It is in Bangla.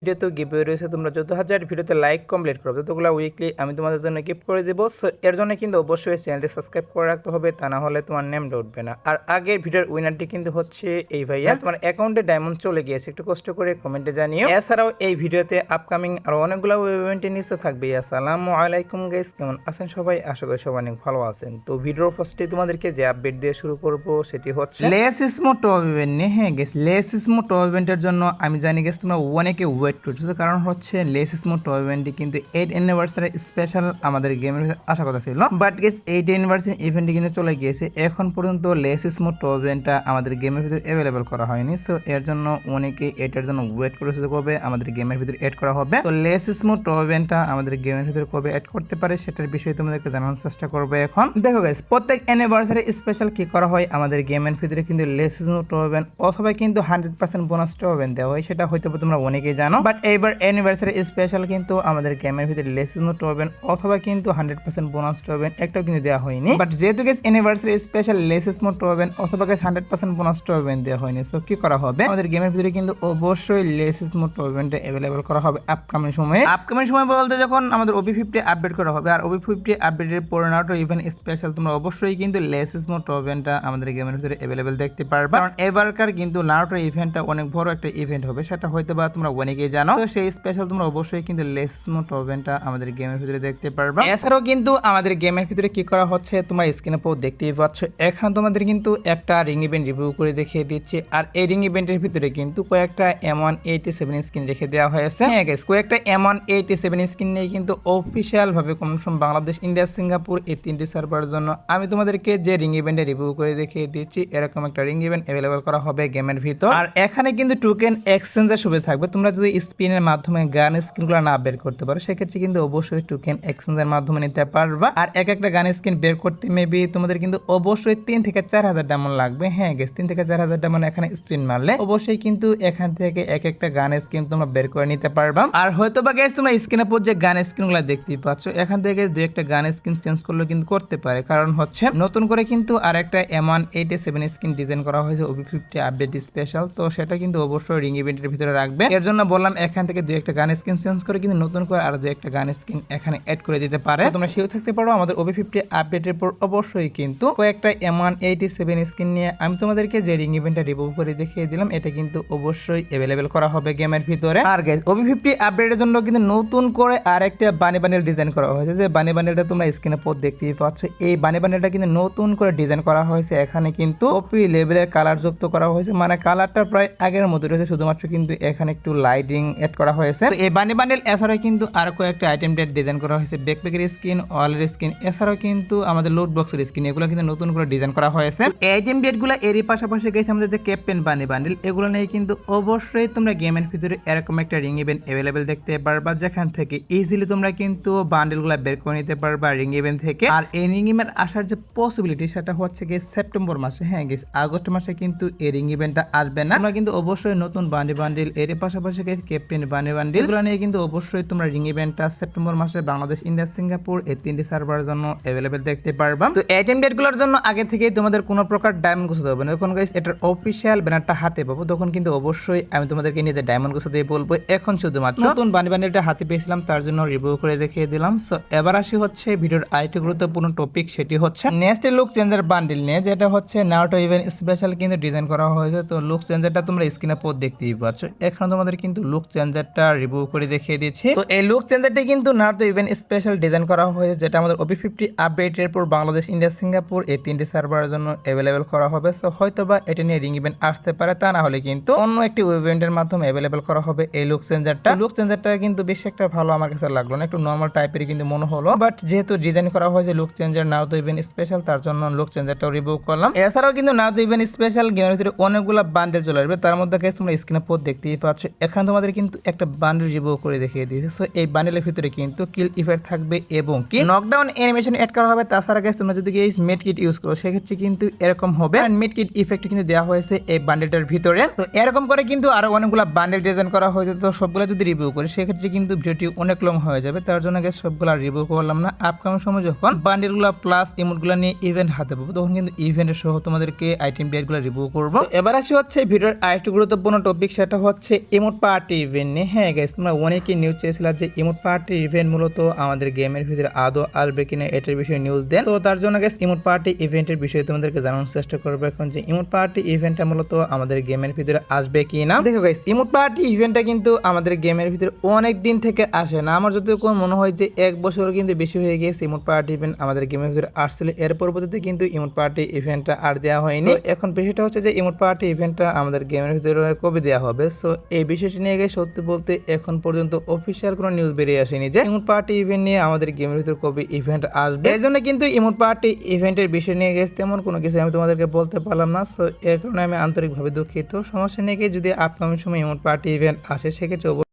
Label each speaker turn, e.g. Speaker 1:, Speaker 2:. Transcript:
Speaker 1: ভিডিওতে গিভওয়ে রয়েছে। তোমরা যত হাজার ভিডিওতে লাইক কমপ্লিট করবে ততগুলো উইকলি আমি তোমাদের জন্য গিফট করে দেবো। সো এর জন্য কিন্তু অবশ্যই চ্যানেলটি সাবস্ক্রাইব করে রাখতে হবে, তা না হলে তোমার নেমটা উঠবে না। আর আগের ভিডিওর উইনারটি কিন্তু হচ্ছে এই ভাইয়া। তোমার অ্যাকাউন্টে ডায়মন্ড চলে গিয়েছে, একটু কষ্ট করে কমেন্টে জানিও। এছাড়াও এই ভিডিওতে আপকামিং আরো অনেকগুলো ইভেন্টের নিচে থাকবে। আসসালামু আলাইকুম গাইস, কেমন আছেন সবাই? আশা করি সবাই অনেক ভালো আছেন। তো ভিডিওর ফার্স্টে তোমাদেরকে যে আপডেট দিয়ে শুরু করব সেটি হচ্ছে লেস স্মো টপ ইভেন্ট নিয়ে। হ্যাঁ গেস, লেস স্মো টপ ইভেন্টের জন্য আমি জানি গেস তোমরা অনেকে ওয়েট করছো, কারণ হচ্ছে লেস স্মো টপ ইভেন্টটি কিন্তু 8 অ্যানিভার্সারি স্পেশাল আমাদের গেমের আসা কথা ছিল, বাট গেস 8 অ্যানিভার্সারি ইভেন্টটি কিন্তু চলে গিয়েছে। এখন পর্যন্ত লেস স্মো টপ ইভেন্টটা আমাদের গেমের ভিতরে অ্যাভেলেবল করা হয়নি। সো এর জন্য অনেকে এটার জন্য ওয়েট করেছে কবে আমাদের গেমের ভিতরে অ্যাড করা হবে। তো লেস স্মো টপ ইভেন্টটা আমাদের গেমের ভিতরে কবে অ্যাড করতে পারে সেটার বিষয়ে তোমাদেরকে জানানোর চেষ্টা করবে। এখন দেখো গাইস, প্রত্যেক অ্যানিভার্সারি স্পেশাল কি করা হয় আমাদের গেমের ভিতরে কিন্তু লেস স্মো টপ ইভেন্ট অথবা কিন্তু 100% বোনাস টপ ইভেন্ট দেওয়া হয়, সেটা হয়তো তোমরা অনেকেই জানো। বাট এইবার অ্যানিভার্সারি স্পেশাল কিন্তু আমাদের গেমের ভিতরে লেস স্মো টপ ইভেন্ট অথবা কিন্তু 100% বোনাস টপ ইভেন্ট একটাও কিন্তু দেওয়া হয়নি। বাট যেহেতু গাইস অ্যানিভার্সারি স্পেশাল লেস স্মো টপ ইভেন্ট অথবা গাইস 100% বোনাস টপ ইভেন্ট দেওয়া হয়নি, সো কি করা হবে আমাদের গেমের ভিতরে কিন্তু অবশ্যই লেস স্মো টপ ইভেন্ট অ্যাভেলেবল করা হবে আপকামিং সময়ে। আপকামিং সময় বলতে যখন আমাদের OB50 আপডেট করা হবে, আর OB50 আপডেটের পর নাটো ইভেন্ট স্পেশাল তোমরা অবশ্যই কিন্তু লেস স্মো টপ ইভেন্টটা আমাদের গেমের ভিতরে অ্যাভেলেবল দেখতে পারবে। কারণ এবারকার কিন্তু নাটো ইভেন্টটা অনেক বড় একটা ইভেন্ট হবে, সেটা হয়তো বা তোমরা অনেকেই জানো। তো সেই স্পেশাল তোমরা অবশ্যই কিন্তু লেস স্মো টপ ইভেন্টটা আমাদের গেমের ভিতরে দেখতে পারবে। এছাড়াও কিন্তু আমাদের গেমের ভিতরে কি করা হচ্ছে তোমরা স্ক্রিনে পর দেখতেই পাচ্ছ। এখন তোমাদের কিন্তু একটা রিং ইভেন্ট রিভিউ করে দেখিয়ে দিচ্ছি, আর এই রিং ইভেন্টের ভিতরে কিন্তু কয়েকটা M187 স্কিন রেখে দেওয়া হয়েছে। হ্যাঁ গাইস, কয়েকটা M187 স্কিন নিয়ে কিন্তু অফিসিয়াল ভাবে কনফার্ম বাংলাদেশ, ইন্ডিয়া, সিঙ্গাপুর এই তিনটি সার্ভারের জন্য আমি তোমাদেরকে যে রিং ইভেন্টে রিভিউ করে দেখিয়ে দিচ্ছি, এরকম একটা রিং ইভেন্ট অ্যাভেলেবল করা হবে গেমের ভিতর। আর এখানে কিন্তু টোকেন এক্সচেঞ্জের সুবিধা থাকবে। তোমরা যদি স্পিনের মাধ্যমে গান স্কিনগুলো না বের করতে পারো, সেক্ষেত্রে কিন্তু অবশ্যই টোকেন এক্সচেঞ্জের মাধ্যমে নিতে পারবা। আর এক একটা গান স্কিন বের করতে মেবি তোমাদের কিন্তু অবশ্যই 3 থেকে 4 হাজার ডায়মন্ড লাগবে। হ্যাঁ গেস, 3 থেকে 4 হাজার ডায়মন্ড এখানে স্পিন মারলে অবশ্যই কিন্তু এখান থেকে এক একটা গান স্কিন তোমরা বের করে নিতে পারবা। আর হয়তো বা গাইস তোমরা স্ক্রিনে পর যে গান স্কিনগুলো দেখতেই পাচ্ছ, এখান থেকে দুই একটা গান স্কিন চেঞ্জ করলে কিন্তু করতে পারে, কারণ হচ্ছে নতুন করে কিন্তু আর একটা M187 স্কিন ডিজাইন করা হয়েছে OB50 আপডেট স্পেশাল। তো সেটা কিন্তু অবশ্যই রিং ইভেন্টের ভিতরে রাখবে। এর জন্য বললাম এখান থেকে দুই একটা গান স্কিন চেঞ্জ করে কিন্তু নতুন করে আর দুই একটা গান স্কিন এখানে অ্যাড করে দিতে পারে। তোমরা সেও থাকতে পারো আমাদের OB50 আপডেটের পর অবশ্যই কিন্তু কয়েকটা M187 স্কিন নিয়ে আমি তোমাদেরকে যে রিং ইভেন্টটা রিভিউ করে দেখিয়ে দিলাম, এটা কিন্তু অবশ্যই অ্যাভেলেবেল করা হবে গেমের ভিতরে। আর গাইস, OB50 আপডেটের জন্য কিন্তু নতুন করে আর একটা বানি বান্ডেল ডিজাইন করা হয়েছে। যে বানি বান্ডেলটা তোমরা স্ক্রিনে পর দেখতেই পাচ্ছ, এই বানি বান্ডেলটা কিন্তু নতুন করে ডিজাইন করা হয়েছে। এখানে কিন্তু কপি লেভেলের কালার যুক্ত করা হয়েছে, মানে কালারটা প্রায় আগের মতো রয়েছে, শুধুমাত্র কিন্তু এখানে একটু লাইটিং এড করা হয়েছে। তো এই বানি বান্ডেল এছাড়াও কিন্তু আর কয়েকটা আইটেম ডিজাইন করা হয়েছে, ব্যাকপ্যাকের স্কিন, ওয়ালের স্কিন, এছাড়াও কিন্তু আমাদের লুট বক্সের স্কিন, এগুলো কিন্তু নতুন করে ডিজাইন করা হয়েছে। এই আইটেম ডেটগুলো এরই পাশাপাশি গেছে আমাদের যে ক্যাপ্টেন বানি বান্ডেল, এগুলো নিয়ে কিন্তু অবশ্যই তোমরা গেমের ভিতরে এরকম একটা রিং ইভেন্ট অ্যাভেলেবেল দেখতে পারবা, যেখান থেকে ইজিলি তোমরা কিন্তু বান্ডেলগুলো বের করে নিতে পারবা রিং ইভেন্ট থেকে। আর এই রিং ইভেন্ট আসার যে পসিবিলিটি সেটা হচ্ছে গিয়ে সেপ্টেম্বর মাসে। হ্যাঁ গেস, আগস্ট মাসে কিন্তু এই রিং ইভেন্টটা আসবে না। তোমরা কিন্তু অবশ্যই নতুন বান্ডি বান্ডেল এর পাশাপাশি ক্যাপ্টেন বানি বান্ডেল এগুলো নিয়ে কিন্তু অবশ্যই তোমরা রিং ইভেন্টটা সেপ্টেম্বর মাসে বাংলাদেশ, ইন্ডিয়া, সিঙ্গাপুর এই তিনটি সার্ভারের জন্য অ্যাভেলেবেল দেখতে পারবা। তো আইটেম ডেটগুলোর জন্য আগে থেকে তোমাদের কোনো প্রকার ডায়মন্ড গুছাতে হবে না। যখন গাইস এটার অফিসিয়াল ব্যানারটা হাতে পাবো, তখন কিন্তু অবশ্যই আমি তোমাদেরকে নিজে ডায়মন্ড গুছাতে বলবো। এখন শুধুমাত্র নতুন বানি বান্ডেলটা হাতে পেয়েছিলাম, তার জন্য রিভিউ করে দেখিয়ে দিলাম। সো এবার আসি হচ্ছে ভিডিওর আরেকটি গুরুত্বপূর্ণ টপিক, সেটি হচ্ছে নেক্সট লুক চেঞ্জার বান্ডেল নিয়ে, যেটা হচ্ছে নারুটো ইভেন্ট স্পেশাল কিন্তু ডিজাইন করা হয়েছে। তো লুক চেঞ্জারটা তোমরা স্ক্রিনে পর দেখতেই পাচ্ছ। এখন তোমাদের কিন্তু লুক চেঞ্জারটা রিভিউ করে দেখিয়ে দিচ্ছি। তো এই লুক চেঞ্জারটি কিন্তু নারুটো ইভেন্ট স্পেশাল ডিজাইন করা হয়েছে, যেটা আমাদের OB50 আপডেটের পর বাংলাদেশ, ইন্ডিয়া, সিঙ্গাপুর এই তিনটি সার্ভারের জন্য অ্যাভেলেবেল করা হবে। সো হয়তোবা এটা নিয়ে রিং ইভেন্ট আসতে পারে, তা না হলে কিন্তু অন্য একটি ইভেন্টের মাধ্যমে অ্যাভেলেবেল করা হবে এই লুক চেঞ্জারটা। লুক চেঞ্জারটা কিন্তু বেশ একটা ভালো আমার কাছে লাগলো না, একটু নর্মাল টাইপের কিন্তু মনে হলো। বাট যেহেতু ডিজাইন করা হয়েছে look changer Naruto event special, তার জন্য লুক চেঞ্জারটাও রিভিউ করলাম। এছাড়াও কিন্তু নারুতো ইভেন্ট স্পেশাল গেমের ভিতরে অনেকগুলো বান্ডেল চলে আসবে, তার মধ্যে তোমরা স্ক্রিনে পর দেখতেই পাচ্ছ। এখানে তোমাদের কিন্তু একটা বান্ডেল রিভিউ করে দেখিয়ে দিয়েছে। সো এই বান্ডেলের ভিতরে কিন্তু কিল ইফেক্ট থাকবে এবং কি নকডাউন অ্যানিমেশন অ্যাড করা হবে। তাছাড়া গাইস তোমরা যদি এই মেড কিট ইউজ করো, সেক্ষেত্রে কিন্তু এরকম হবে। আর মেড কিট ইফেক্ট কিন্তু দেওয়া হয়েছে এই বান্ডেলটার ভিতরে। তো এরকম করে কিন্তু আরো অনেকগুলো বান্ডেল ডিজাইন করা হয়েছে। তো সবগুলো যদি রিভিউ করি, সেক্ষেত্রে কিন্তু ভিডিওটি অনেক লং হয়ে যাবে, তার জন্য গাইস সবগুলো রিভিউ করলাম না। আপকামিং সময় যখন বান্ডেলগুলো প্লাস ইমোটগুলো নিয়ে ইভেন্ট হাতে পাবো, তখন কিন্তু ইভেন্টের সহ তোমাদেরকে আইটেম ডেটগুলো রিভিউ করবো। এবার আসি হচ্ছে ভিডিওর আরেকটি গুরুত্বপূর্ণ টপিক, সেটা হচ্ছে ইমোট পার্ট পার্টি ইভেন্ট নিয়ে। হ্যাঁ গাইস, তোমরা অনেকেই নিউজ চেয়েছিলা যে ইমোট পার্টি ইভেন্ট মূলত আমাদের গেমের ভিতরে আদৌ আসবে কিনা এটার বিষয়ে নিউজ দেন। তো তার জন্য গাইস ইমোট পার্টি ইভেন্টের বিষয়ে তোমাদেরকে জানানোর চেষ্টা করবো এখন যে ইমোট পার্টি ইভেন্টটা মূলত আমাদের গেমের ভিতরে আসবে কিনা। দেখো গাইস, ইমোট পার্টি ইভেন্টটা কিন্তু আমাদের গেমের ভিতরে অনেক দিন থেকে আসে না। আমার যতটুকু মনে হয় যে 1 বছর কিন্তু বেশি হয়ে গিয়েছে ইমোট পার্টি ইভেন্ট আমাদের গেমের ভিতরে আসছিল। এর পরবর্তীতে কিন্তু ইমোট পার্টি ইভেন্টটা আর দেওয়া হয়নি। এখন বিষয়টা হচ্ছে যে ইমোট পার্টি ইভেন্টটা আমাদের গেমের ভিতরে কবে দেওয়া হবে। সো এই বিষয়টি নিয়ে গিয়ে সত্যি বলতে এখন পর্যন্ত অফিসিয়াল কোনো নিউজ বেরিয়ে আসেনি যে ইমোট পার্টি ইভেন্ট নিয়ে আমাদের গেমের ভিতরে কবে ইভেন্ট আসবে। এর জন্য কিন্তু ইমোট পার্টি ইভেন্টের বিষয় নিয়ে গেছে তেমন কোনো কিছু আমি তোমাদেরকে বলতে পারলাম না। সো এর কারণে আমি আন্তরিকভাবে দুঃখিত। সমস্যা নিয়ে গিয়ে যদি আপকামিং সময় ইমোট পার্টি ইভেন্ট আসে সেক্ষেত্রে